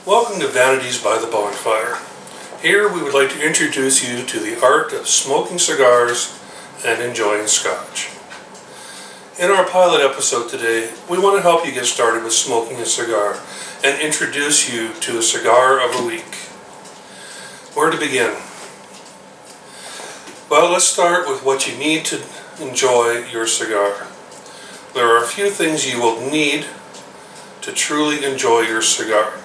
Welcome to Vanities by the Bonfire. Here we would like to introduce you to the art of smoking cigars and enjoying scotch. In our pilot episode today, we want to help you get started with smoking a cigar and introduce you to a cigar of the week. Where to begin? Well, let's start with what you need to enjoy your cigar. There are a few things you will need to truly enjoy your cigar.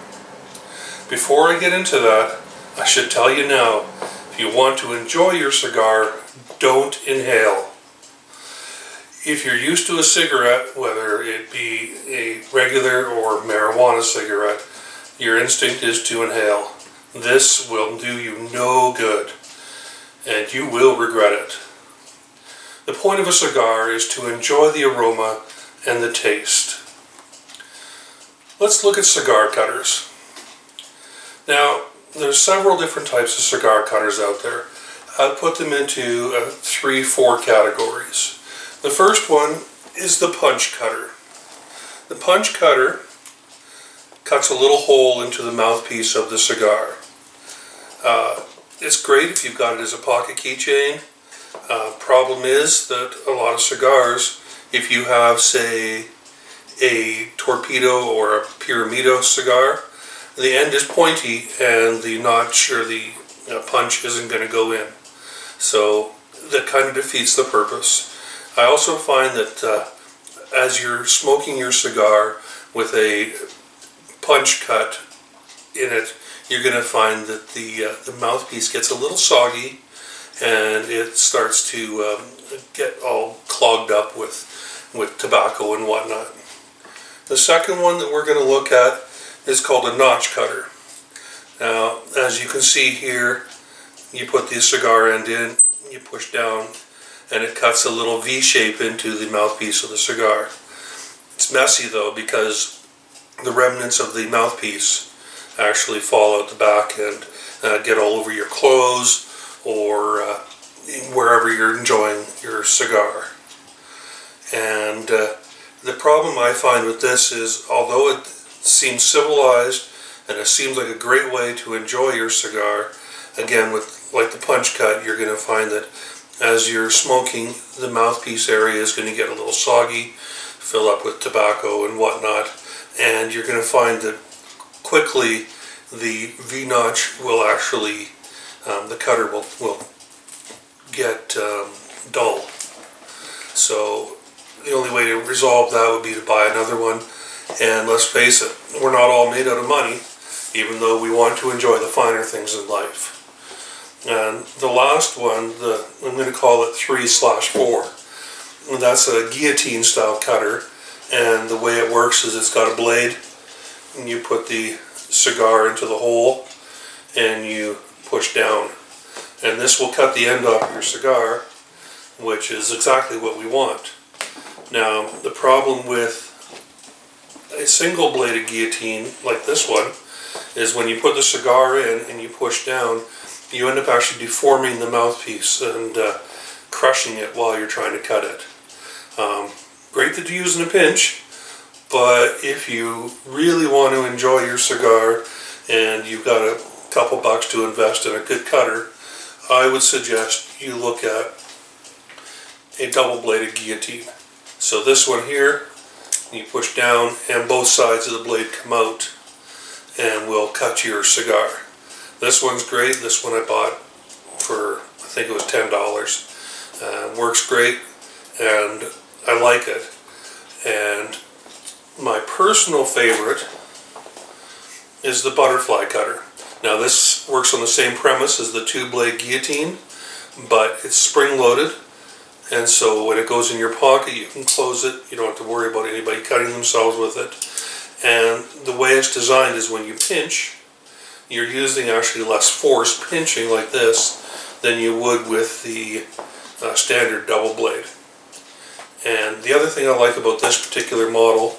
Before I get into that, I should tell you now, if you want to enjoy your cigar, don't inhale. If you're used to a cigarette, whether it be a regular or marijuana cigarette, your instinct is to inhale. This will do you no good, and you will regret it. The point of a cigar is to enjoy the aroma and the taste. Let's look at cigar cutters. Now, there's several different types of cigar cutters out there. I'll put them into 3-4 categories. The first one is the punch cutter. The punch cutter cuts a little hole into the mouthpiece of the cigar. It's great if you've got it as a pocket keychain. Problem is that a lot of cigars, if you have, say, a torpedo or a pyramidal cigar, the end is pointy and the notch or the punch isn't going to go in. So that kind of defeats the purpose. I also find that as you're smoking your cigar with a punch cut in it, you're going to find that the mouthpiece gets a little soggy and it starts to get all clogged up with tobacco and whatnot. The second one that we're going to look at is called a notch cutter. Now, as you can see here, you put the cigar end in, you push down, and it cuts a little V shape into the mouthpiece of the cigar. It's messy though, because the remnants of the mouthpiece actually fall out the back and get all over your clothes or wherever you're enjoying your cigar. And the problem I find with this is, although it seems civilized and it seems like a great way to enjoy your cigar, again, with like the punch cut, you're going to find that as you're smoking, the mouthpiece area is going to get a little soggy, fill up with tobacco and whatnot, and you're going to find that quickly the V-notch will actually, the cutter will get dull. So the only way to resolve that would be to buy another one. And let's face it, we're not all made out of money, even though we want to enjoy the finer things in life. And the last one, I'm going to call it 3/4. And that's a guillotine style cutter. And the way it works is it's got a blade, and you put the cigar into the hole, and you push down. And this will cut the end off your cigar, which is exactly what we want. Now, the problem with a single bladed guillotine like this one is when you put the cigar in and you push down, you end up actually deforming the mouthpiece and crushing it while you're trying to cut it. Great to use in a pinch, but if you really want to enjoy your cigar and you've got a couple bucks to invest in a good cutter, I would suggest you look at a double bladed guillotine. So this one here, you push down and both sides of the blade come out and will cut your cigar. This one's great. This one I bought for, I think it was $10. Works great and I like it. And my personal favorite is the butterfly cutter. Now this works on the same premise as the 2-blade guillotine, but it's spring-loaded. And so when it goes in your pocket, you can close it. You don't have to worry about anybody cutting themselves with it. And the way it's designed is when you pinch, you're using actually less force pinching like this than you would with the standard double blade. And the other thing I like about this particular model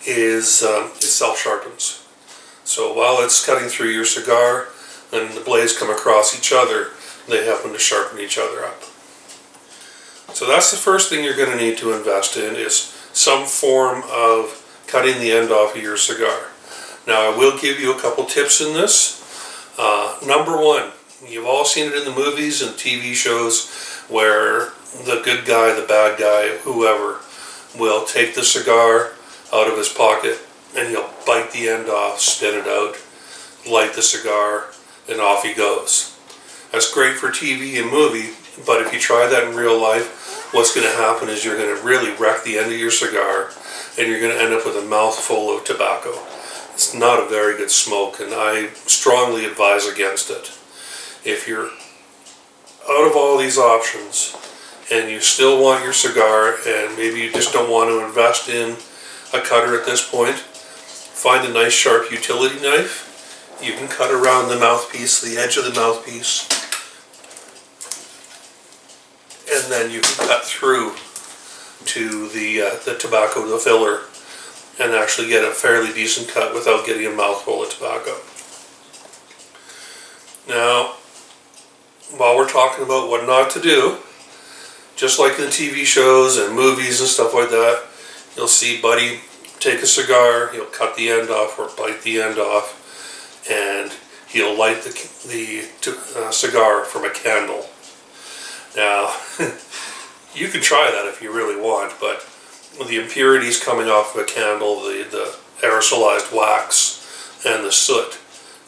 is it self-sharpens. So while it's cutting through your cigar and the blades come across each other, they happen to sharpen each other up. So that's the first thing you're going to need to invest in, is some form of cutting the end off of your cigar. Now I will give you a couple tips in this. Number one, you've all seen it in the movies and TV shows where the good guy, the bad guy, whoever, will take the cigar out of his pocket and he'll bite the end off, spit it out, light the cigar, and off he goes. That's great for TV and movie, but if you try that in real life, what's going to happen is you're going to really wreck the end of your cigar and you're going to end up with a mouthful of tobacco. It's not a very good smoke, and I strongly advise against it. If you're out of all these options and you still want your cigar and maybe you just don't want to invest in a cutter at this point, find a nice sharp utility knife. You can cut around the mouthpiece, the edge of the mouthpiece, and then you can cut through to the tobacco, the filler, and actually get a fairly decent cut without getting a mouthful of tobacco. Now, while we're talking about what not to do, just like in TV shows and movies and stuff like that, you'll see Buddy take a cigar, he'll cut the end off or bite the end off, and he'll light the cigar from a candle. Now, you can try that if you really want, but the impurities coming off of a candle, the aerosolized wax, and the soot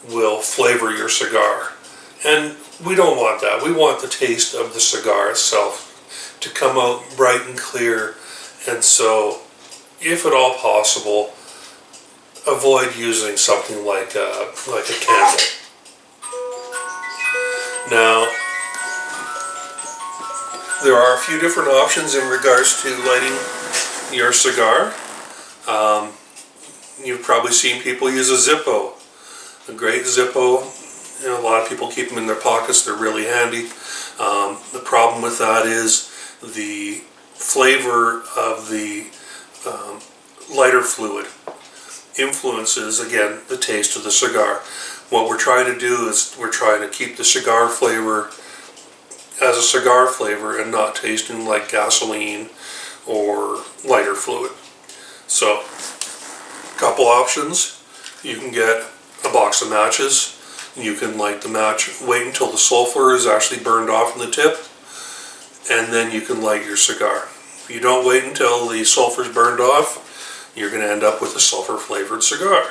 will flavor your cigar. And we don't want that. We want the taste of the cigar itself to come out bright and clear. And so, if at all possible, avoid using something like a candle. Now, there are a few different options in regards to lighting your cigar. You've probably seen people use a Zippo. A great Zippo. You know, a lot of people keep them in their pockets. They're really handy. The problem with that is the flavor of the lighter fluid influences, again, the taste of the cigar. What we're trying to do is we're trying to keep the cigar flavor as a cigar flavor and not tasting like gasoline or lighter fluid. So, a couple options. You can get a box of matches. You can light the match, wait until the sulfur is actually burned off in the tip, and then you can light your cigar. If you don't wait until the sulfur is burned off, you're going to end up with a sulfur flavored cigar.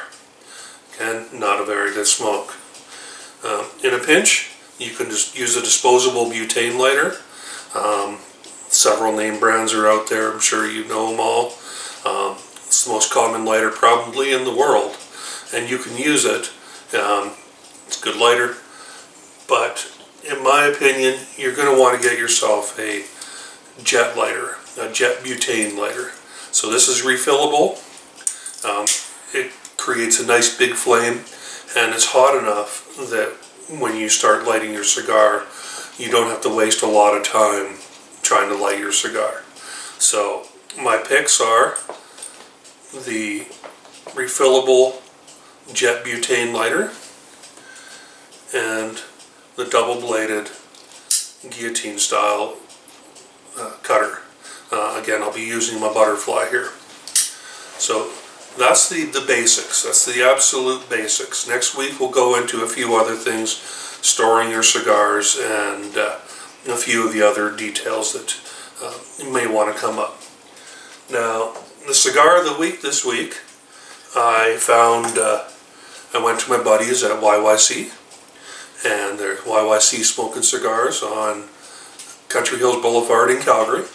Again, not a very good smoke. In a pinch, you can just use a disposable butane lighter. Several name brands are out there. I'm sure you know them all. It's the most common lighter probably in the world, and you can use it. It's a good lighter, but in my opinion, you're going to want to get yourself a jet lighter, a jet butane lighter. So this is refillable. It creates a nice big flame, and it's hot enough that when you start lighting your cigar, you don't have to waste a lot of time trying to light your cigar. So my picks are the refillable jet butane lighter and the double-bladed guillotine style cutter. Again, I'll be using my butterfly here. So that's the basics. That's the absolute basics. Next week we'll go into a few other things, storing your cigars, and a few of the other details that may want to come up. Now, the cigar of the week this week, I found, I went to my buddies at YYC, and they're YYC Smoking Cigars on Country Hills Boulevard in Calgary.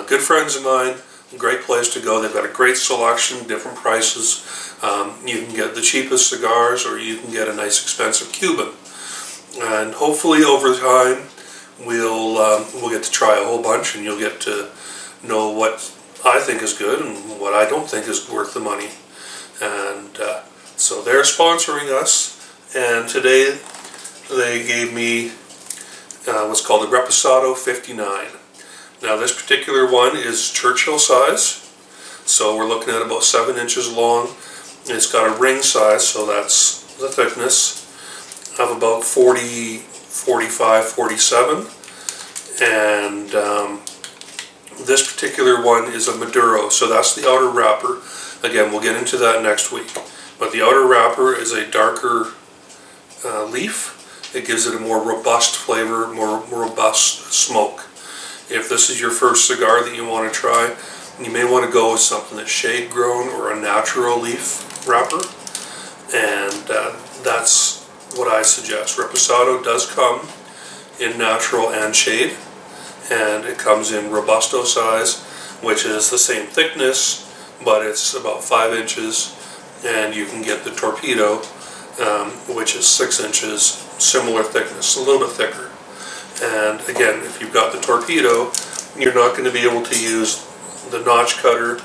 Good friends of mine, great place to go. They've got a great selection, different prices. You can get the cheapest cigars, or you can get a nice expensive Cuban. And hopefully over time we'll get to try a whole bunch, and you'll get to know what I think is good and what I don't think is worth the money. And so they're sponsoring us, and today they gave me what's called a Reposado 59. Now this particular one is Churchill size, so we're looking at about 7 inches long. It's got a ring size, so that's the thickness of about 40, 45, 47. And this particular one is a Maduro, so that's the outer wrapper. Again, we'll get into that next week. But the outer wrapper is a darker leaf. It gives it a more robust flavor, more robust smoke. If this is your first cigar that you want to try, you may want to go with something that's shade grown or a natural leaf wrapper, and that's what I suggest. Reposado does come in natural and shade, and it comes in Robusto size, which is the same thickness, but it's about 5 inches, and you can get the Torpedo, which is 6 inches, similar thickness, a little bit thicker. And again, if you've got the Torpedo, you're not going to be able to use the notch cutter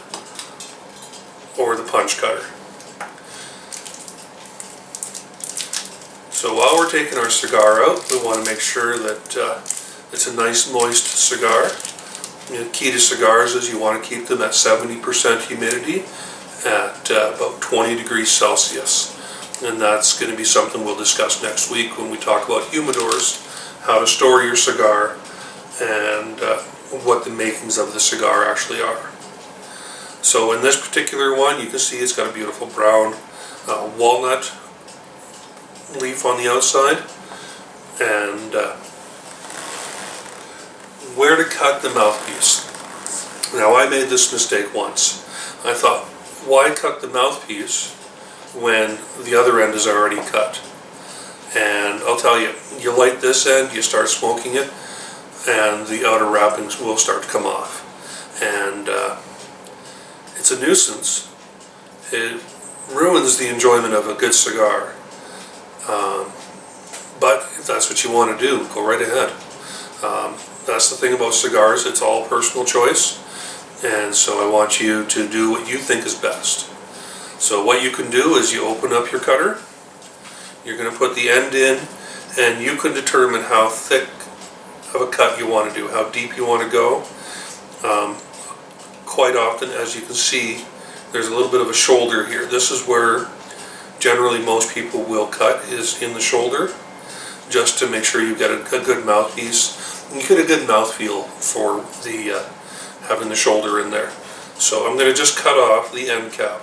or the punch cutter. So while we're taking our cigar out, we want to make sure that it's a nice moist cigar. The key to cigars is you want to keep them at 70% humidity at about 20 degrees Celsius. And that's going to be something we'll discuss next week when we talk about humidors, how to store your cigar, and what the makings of the cigar actually are. So in this particular one, you can see it's got a beautiful brown walnut leaf on the outside. And where to cut the mouthpiece. Now, I made this mistake once. I thought, why cut the mouthpiece when the other end is already cut? And I'll tell you, you light this end, you start smoking it, and the outer wrappings will start to come off. And it's a nuisance. It ruins the enjoyment of a good cigar. But if that's what you want to do, go right ahead. That's the thing about cigars, it's all personal choice, and so I want you to do what you think is best. So what you can do is you open up your cutter, you're going to put the end in, and you can determine how thick of a cut you want to do, how deep you want to go. Quite often, as you can see, there's a little bit of a shoulder here. This is where generally most people will cut, is in the shoulder, just to make sure you get a good mouthpiece. You get a good mouthfeel for the having the shoulder in there. So I'm going to just cut off the end cap.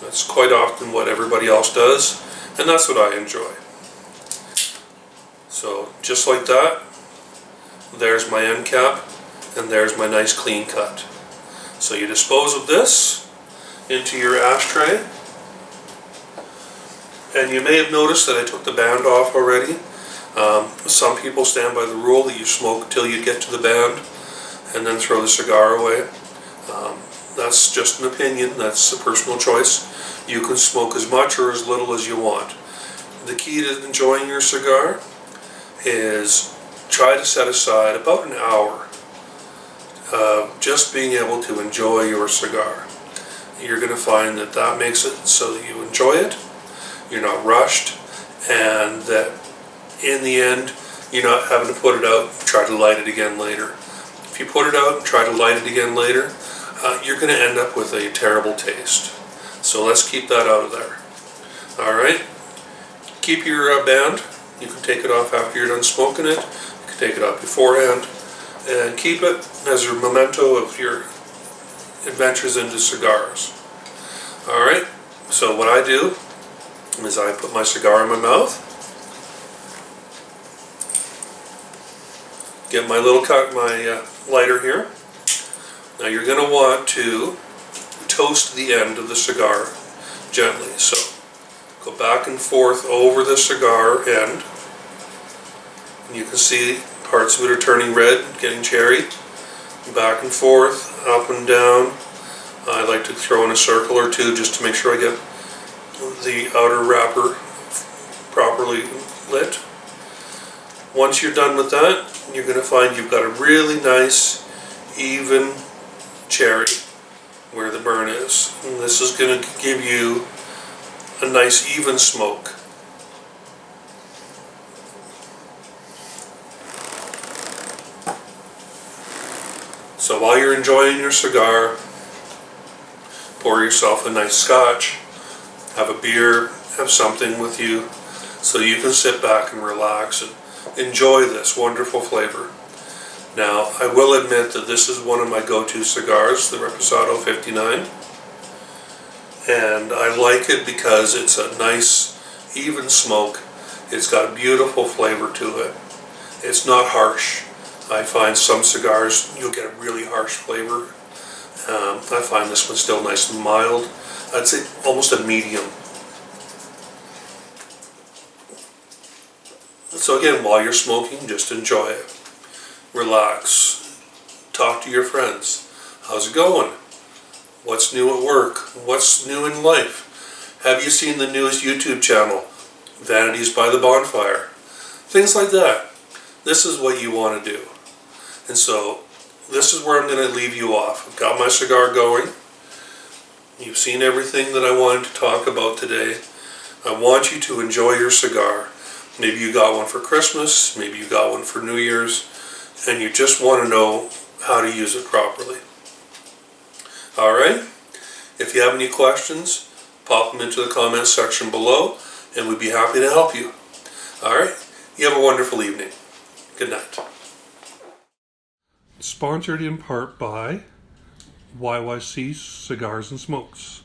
That's quite often what everybody else does, and that's what I enjoy. So just like that, there's my end cap, and there's my nice clean cut. So you dispose of this into your ashtray, and you may have noticed that I took the band off already. Some people stand by the rule that you smoke until you get to the band and then throw the cigar away. That's just an opinion, that's a personal choice. You can smoke as much or as little as you want. The key to enjoying your cigar is try to set aside about an hour of just being able to enjoy your cigar. You're going to find that that makes it so that you enjoy it, you're not rushed, and that in the end, you're not having to put it out and try to light it again later. If you put it out and try to light it again later, you're going to end up with a terrible taste. So let's keep that out of there. Alright, keep your band. You can take it off after you're done smoking it. You can take it off beforehand. And keep it as a memento of your adventures into cigars. Alright, so what I do is I put my cigar in my mouth, get my little my lighter here. Now you're going to want to toast the end of the cigar gently. So go back and forth over the cigar end. And you can see parts of it are turning red, getting cherry. Back and forth, up and down. I like to throw in a circle or two just to make sure I get the outer wrapper properly lit. Once you're done with that, you're going to find you've got a really nice, even cherry where the burn is. And this is going to give you a nice, even smoke. So while you're enjoying your cigar, pour yourself a nice scotch, have a beer, have something with you so you can sit back and relax and enjoy this wonderful flavor. Now, I will admit that this is one of my go-to cigars, the Reposado 59. And I like it because it's a nice, even smoke. It's got a beautiful flavor to it. It's not harsh. I find some cigars, you'll get a really harsh flavor. I find this one still nice and mild. I'd say almost a medium. So again, while you're smoking, just enjoy it. Relax. Talk to your friends. How's it going? What's new at work? What's new in life? Have you seen the newest YouTube channel? Vanities by the Bonfire. Things like that. This is what you want to do. And so, this is where I'm going to leave you off. I've got my cigar going. You've seen everything that I wanted to talk about today. I want you to enjoy your cigar. Maybe you got one for Christmas, maybe you got one for New Year's, and you just want to know how to use it properly. Alright? If you have any questions, pop them into the comments section below, and we'd be happy to help you. Alright? You have a wonderful evening. Good night. Sponsored in part by YYC Cigars and Smokes.